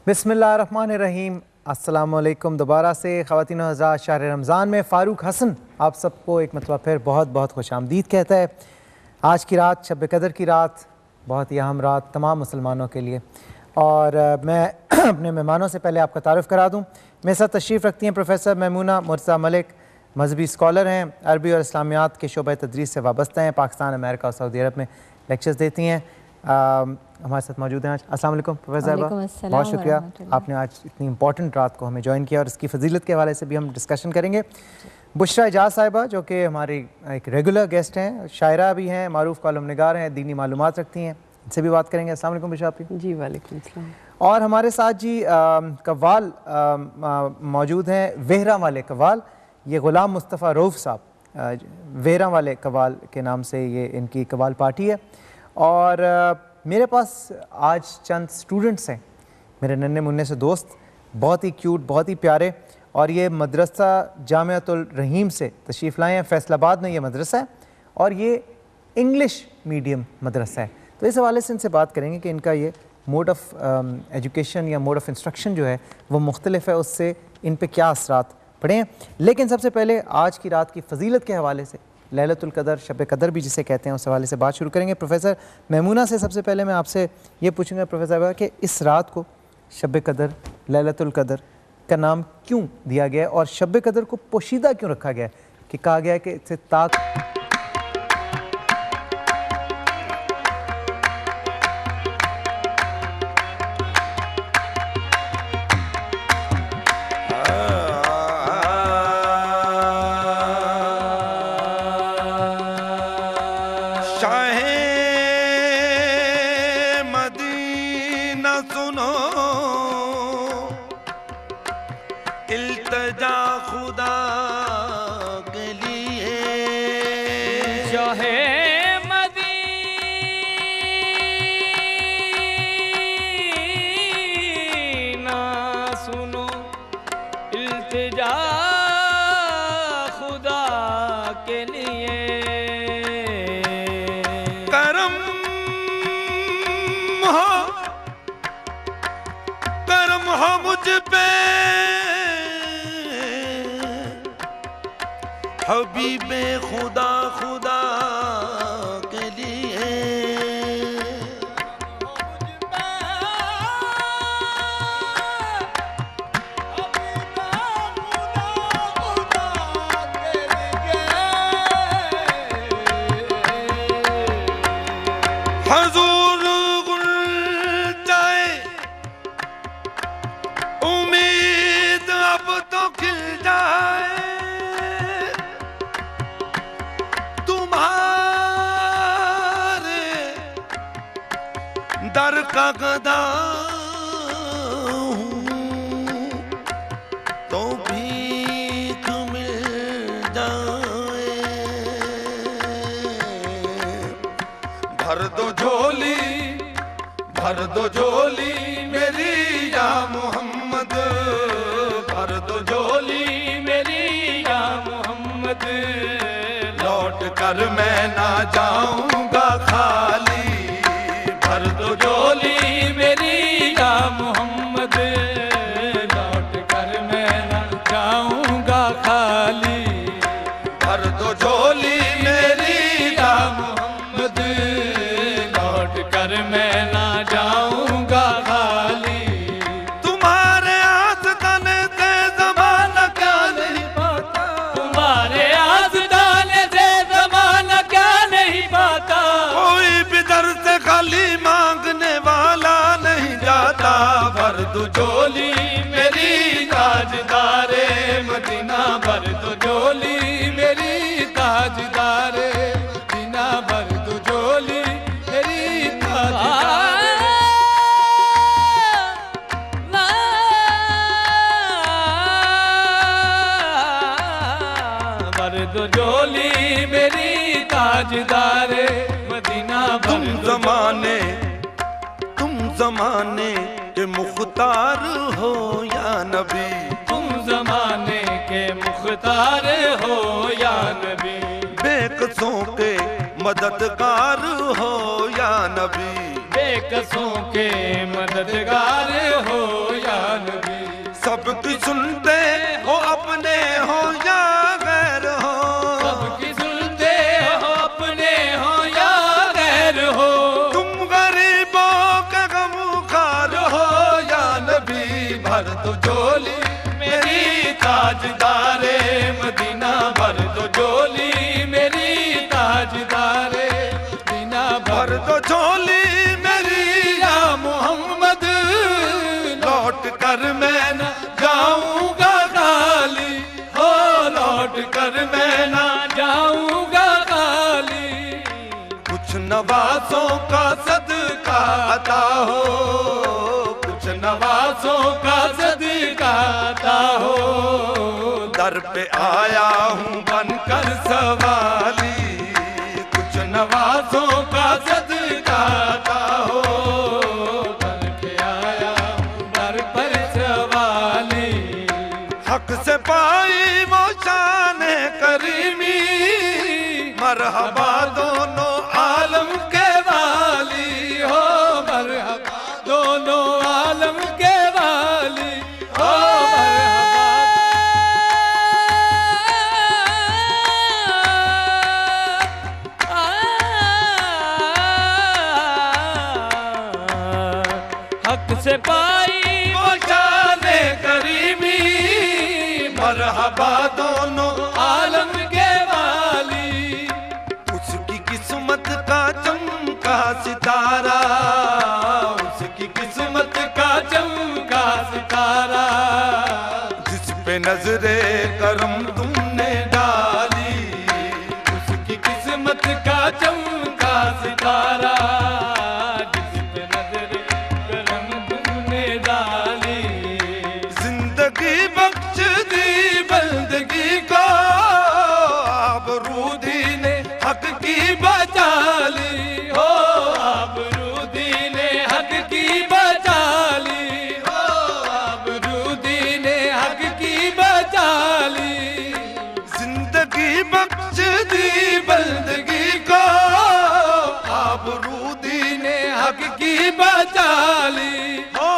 बिस्मिल्लाहिर्रहमानिर्रहीम। अस्सलामुअलैकुम। दोबारा से ख़वातीन व हज़रात, शहर रमज़ान में फ़ारूक हसन आप सबको एक मतलब फिर बहुत बहुत खुशामदीद कहता है। आज की रात शब कदर की रात, बहुत ही अहम रात तमाम मुसलमानों के लिए। और मैं अपने मेहमानों से पहले आपका तारुफ़ करा दूँ। मेरे साथ तशरीफ़ रखती हैं प्रोफेसर मैमूना मुर्तज़ा मलिक, मजहबी स्कॉलर हैं, अरबी और इस्लामियात के शोबे तदरीस से वाबस्ता हैं, पाकिस्तान, अमेरिका और सऊदी अरब में लेक्चर्स देती हैं। हमारे साथ मौजूद हैं आज। अस्सलाम वालेकुम प्रोफेसर साहबा, बहुत शुक्रिया आपने आज इतनी इंपॉर्टेंट रात को हमें ज्वाइन किया और इसकी फजीलत के हवाले से भी हम डिस्कशन करेंगे। बुशरा एजाज साहिबा जो कि हमारी एक रेगुलर गेस्ट हैं, शायरा भी हैं, मारूफ कॉलम निगार हैं, दीनी मालूमात रखती हैं, इनसे भी बात करेंगे। अस्सलाम वालेकुम बुशरा आपकी। जी वालेकुम सलाम। और हमारे साथ जी कव्वाल मौजूद हैं, वेहरा वाले कव्वाल, ये ग़ुलाम मुस्तफ़ा रऊफ़ साहब, वेहरा वाले कव्वाल के नाम से ये इनकी कव्वाल पार्टी है। और मेरे पास आज चंद स्टूडेंट्स हैं, मेरे नन्हे मुन्ने से दोस्त, बहुत ही क्यूट, बहुत ही प्यारे, और ये मदरसा जामियातुल रहीम से तशरीफ़ लाए हैं। फैसलाबाद में ये मदरसा है और ये इंग्लिश मीडियम मदरसा है। तो इस हवाले से इनसे बात करेंगे कि इनका ये मोड ऑफ़ एजुकेशन या मोड ऑफ़ इंस्ट्रक्शन जो है वो मुख्तलिफ है, उससे इन पे क्या असरात पड़े हैं। लेकिन सबसे पहले आज की रात की फजीलत के हवाले से, लैलतुल कदर, शब कदर भी जिसे कहते हैं, उस हवाले से बात शुरू करेंगे। प्रोफेसर मैमूना से सबसे पहले मैं आपसे ये पूछूंगा प्रोफेसर कि इस रात को शब कदर, लैलतुल कदर का नाम क्यों दिया गया है और शब कदर को पोशीदा क्यों रखा गया है कि कहा गया है कि इससे हबीबे खुदा खुदा के लिए हजूर गुल जाए उम्मीद अब तो खिल जाए दर का गदा तो भीख मिल जाए। भर दो झोली, भर दो झोली मेरी या मोहम्मद, भर दो झोली मेरी या मोहम्मद, लौट कर मैं ना जाऊंगा खाली। भर दो झोली मेरी या मोहम्मद, लौट कर मैं ना जाऊंगा खाली। भर दो झोली मेरी या मोहम्मद, लौट कर मैं ना जाऊंगा खाली। तुम्हारे आस्ताने से ज़माना क्या नहीं पाता, तुम्हारे आस्ताने से ज़माना क्या नहीं पाता। कोई भी दर से खाली मांगने वाला नहीं जाता। भर दो झोली मेरी ताजदारे मदीना, भर दो झोली मेरी ताजदारे मदीना, भर दो झोली मेरी ताजदारे। भर दो झोली मेरी ताजदारे मदीना। तुम जमाने के मुख्तार हो या नबी, तुम जमाने के मुख्तार हो या नबी। बेकसों के मददगार हो या नबी, बेकसों के मददगार हो या नबी। सबकी सुनते हो अपने हो या गैर हो, सबकी सुनते हो अपने हो या गैर हो। तुम गरीबों का गमखार हो या नबी। भर दो झोली मेरी ताजदारे मदीना, भर दो झोली मेरी ताजदारे मदीना, भर दो झोली मेरी या मोहम्मद। लौट कर मैं न जाऊंगा खाली, हो लौट कर मैं न जाऊंगा खाली। कुछ नवाजों का सदका अता हो, कुछ नवाजों का सदका अता हो। दर पे आया हूँ बनकर सवाली, कुछ नवाजों का सदका अता हो। दर पे आया हूँ दर पर सवाली। हक से पाई वो शान करीमी, मरहबा दोनों आलम के वाली हो, मरहबा दोनों आलम के वाली हो, हक से पाई वो जाने करीमी, मरहबा दोनों आलम के वाली। उसकी किस्मत का चमका सितारा, उसकी किस्मत का चमका सितारा। जिस पे नजरे करम तुमने डाली, उसकी किस्मत का चमका सितारा। जिस पे नजरे करम तुमने डाली, जिंदगी बख्श दी बंदगी को, आबरूदी ने हक की बचा ली हो, आबरूदी ने हक की बचा ली हो, आबरूदी ने हक की बचा ली। जिंदगी बख्श दी बंदगी को, आबरूदी ने हक की बचा ली हो,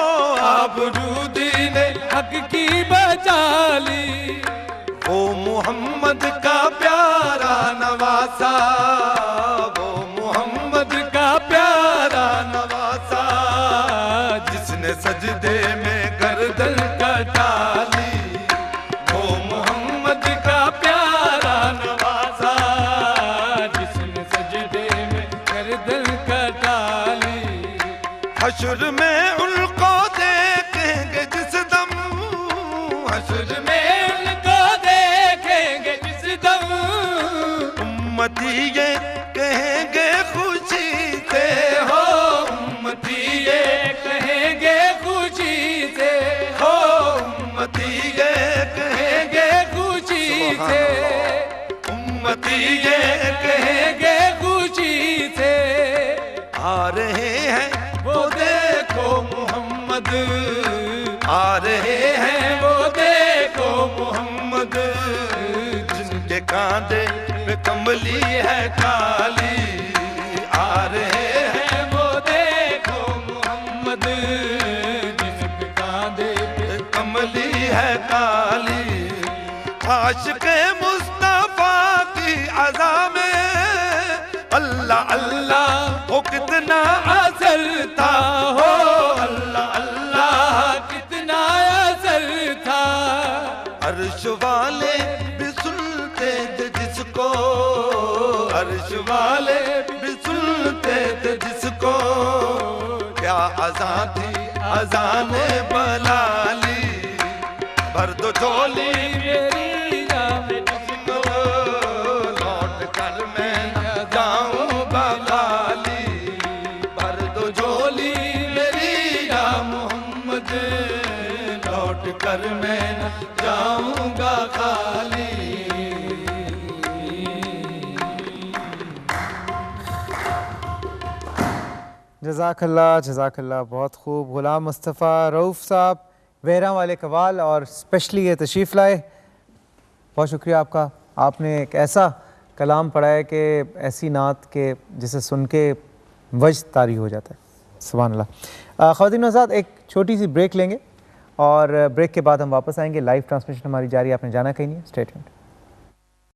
आबरूदी ने हक की बचा ली। वो मोहम्मद का प्यारा नवासा, वो मोहम्मद का प्यारा नवासा। जिसने सजदे में गर्दन कटा ली, वो मोहम्मद का प्यारा नवासा। जिसने सजदे में गर्दन कटा ली। हश्र में उनको देखेंगे जिस दम, हश्र में उनको देखेंगे जिस दम। उम्मती ये कहेंगे खुशी से हो, उम्मती ये कहेंगे खुशी से हो, उम्मती ये कहेंगे खुशी से, उम्मती ये कहेंगे खुशी से। आ रहे हैं वो देखो मोहम्मद, आ रहे हैं वो देखो मोहम्मद। जिनके कांधे पे कमली है काली, आ रहे हैं वो देखो मोहम्मद। जिनके कांधे पे कमली है काली। आशिक़े मुस्तफा की अज़ा में अल्लाह अल्लाह हो कितना असर था, हो अल्लाह अल्लाह कितना असर था। अर्श वाले भी सुनते थे जिसको, अर्श वाले भी सुनते थे जिसको। क्या अज़ान थी अज़ाने बलाली, भर दो झोली मेरी जाने जिसको। लौट कर मैं न जाऊंगा खाली, भर दो झोली मेरी या मोहम्मद। लौट कर मैं न जाऊंगा खाली। जज़ाकल्लाह, बहुत खूब। ग़ुलाम मुस्तफ़ा रऊफ़ साहब वेहरा वाले कवाल और स्पेशली ये तशरीफ़ लाए, बहुत शुक्रिया आपका। आपने एक ऐसा कलाम पढ़ा है कि ऐसी नात के जिसे सुन के वजद तारी हो जाता है। सुभान अल्लाह। ख़वातीन आज़ाद, एक छोटी सी ब्रेक लेंगे और ब्रेक के बाद हम वापस आएंगे। लाइव ट्रांसमिशन हमारी जारी, आपने जाना कहीं नहीं है। Stay tuned.